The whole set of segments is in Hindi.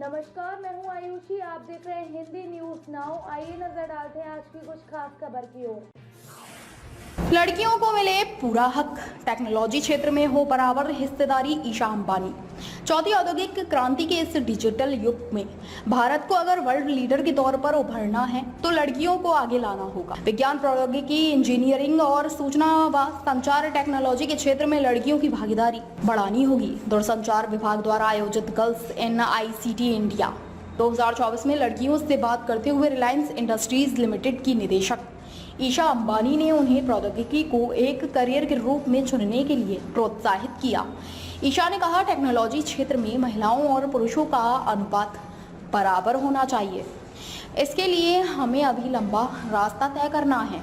नमस्कार, मैं हूं आयुषी। आप देख रहे हैं हिंदी न्यूज नाउ। आइए नजर डालते हैं आज की कुछ खास खबर की ओर। लड़कियों को मिले पूरा हक, टेक्नोलॉजी क्षेत्र में हो बराबर हिस्सेदारी। ईशा अंबानी। चौथी औद्योगिक क्रांति के इस डिजिटल युग में भारत को अगर वर्ल्ड लीडर के तौर पर उभरना है तो लड़कियों को आगे लाना होगा। विज्ञान, प्रौद्योगिकी, इंजीनियरिंग और सूचना व संचार टेक्नोलॉजी के क्षेत्र में लड़कियों की भागीदारी बढ़ानी होगी। दूरसंचार विभाग द्वारा आयोजित गर्ल्स इन आईसीटी इंडिया 2024 में लड़कियों से बात करते हुए रिलायंस इंडस्ट्रीज लिमिटेड की निदेशक ईशा अंबानी ने उन्हें प्रौद्योगिकी को एक करियर के रूप में चुनने के लिए प्रोत्साहित किया। ईशा ने कहा, टेक्नोलॉजी क्षेत्र में महिलाओं और पुरुषों का अनुपात बराबर होना चाहिए। इसके लिए हमें अभी लंबा रास्ता तय करना है।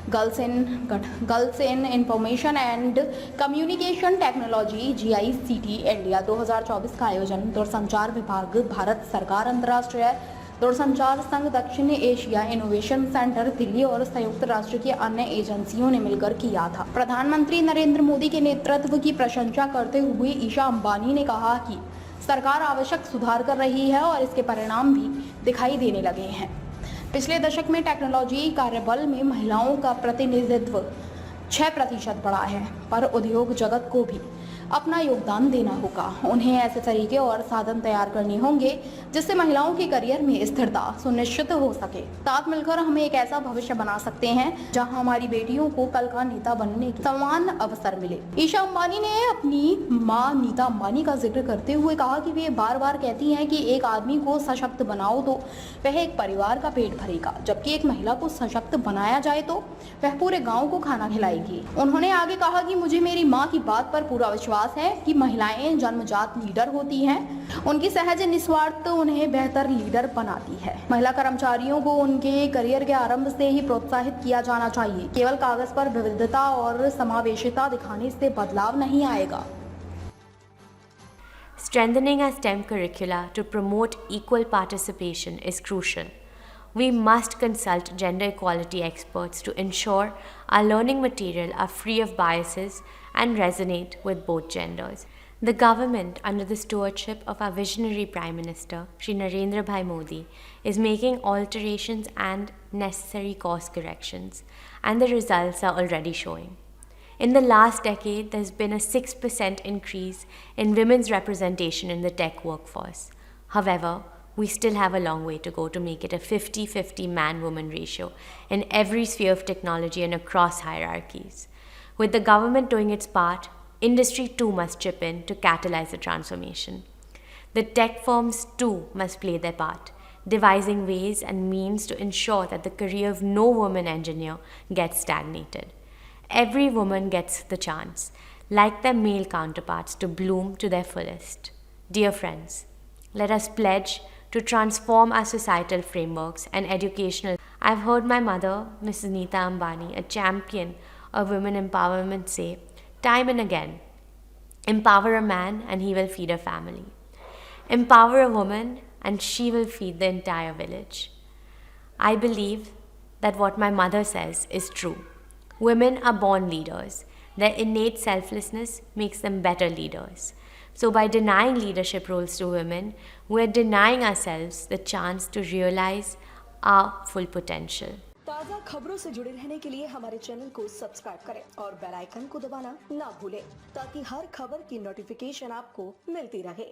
Girls in information and communication technology GICT India 2024 का आयोजन दूरसंचार विभाग, भारत सरकार, अंतर्राष्ट्रीय दूरसंचार संघ, दक्षिण एशिया इनोवेशन सेंटर दिल्ली और संयुक्त राष्ट्र की अन्य एजेंसियों ने मिलकर किया था। प्रधानमंत्री नरेंद्र मोदी के नेतृत्व की प्रशंसा करते हुए ईशा अंबानी ने कहा कि सरकार आवश्यक सुधार कर रही है और इसके परिणाम भी दिखाई देने लगे हैं। पिछले दशक में टेक्नोलॉजी कार्यबल में महिलाओं का प्रतिनिधित्व 6% बढ़ा है, पर उद्योग जगत को भी अपना योगदान देना होगा। उन्हें ऐसे तरीके और साधन तैयार करने होंगे जिससे महिलाओं के करियर में स्थिरता सुनिश्चित हो सके। साथ मिलकर हम एक ऐसा भविष्य बना सकते हैं जहां हमारी बेटियों को कल का नेता बनने के समान अवसर मिले। ईशा अंबानी ने अपनी मां नीता अंबानी का जिक्र करते हुए कहा कि वे बार बार कहती हैं कि एक आदमी को सशक्त बनाओ तो वह एक परिवार का पेट भरेगा, जबकि एक महिला को सशक्त बनाया जाए तो वह पूरे गाँव को खाना खिलाएगी। उन्होंने आगे कहा कि मुझे मेरी माँ की बात पर पूरा विश्वास है कि महिलाएं जन्मजात लीडर होती हैं। उनकी सहज निस्वार्थ उन्हें बेहतर लीडर बनाती है। महिला कर्मचारियों को उनके करियर के आरंभ से ही प्रोत्साहित किया जाना चाहिए। केवल कागज पर विविधता और समावेशिता दिखाने से बदलाव नहीं आएगा। Strengthening our STEM curricula to promote equal participation is crucial. We must consult gender equality experts to ensure our learning material are free of biases and resonate with both genders. The government, under the stewardship of our visionary Prime Minister, Shri Narendra Bhai Modi, is making alterations and necessary course corrections, and the results are already showing. In the last decade, there's been a 6% increase in women's representation in the tech workforce. However, we still have a long way to go to make it a 50-50 man-woman ratio in every sphere of technology and across hierarchies. With the government doing its part, industry too must chip in to catalyze the transformation. The tech firms too must play their part, devising ways and means to ensure that the career of no woman engineer gets stagnated. Every woman gets the chance, like their male counterparts, to bloom to their fullest. Dear friends, let us pledge to transform our societal frameworks and educational. I've heard my mother, Mrs. Neeta Ambani, a champion of women empowerment, say time and again, empower a man and he will feed a family. Empower a woman and she will feed the entire village. I believe that what my mother says is true. Women are born leaders. Their innate selflessness makes them better leaders. So by denying leadership roles to women, we're denying ourselves the chance to realize our full potential. ताज़ा खबरों से जुड़े रहने के लिए हमारे चैनल को सब्सक्राइब करें और बेल आइकन को दबाना ना भूलें ताकि हर खबर की नोटिफिकेशन आपको मिलती रहे।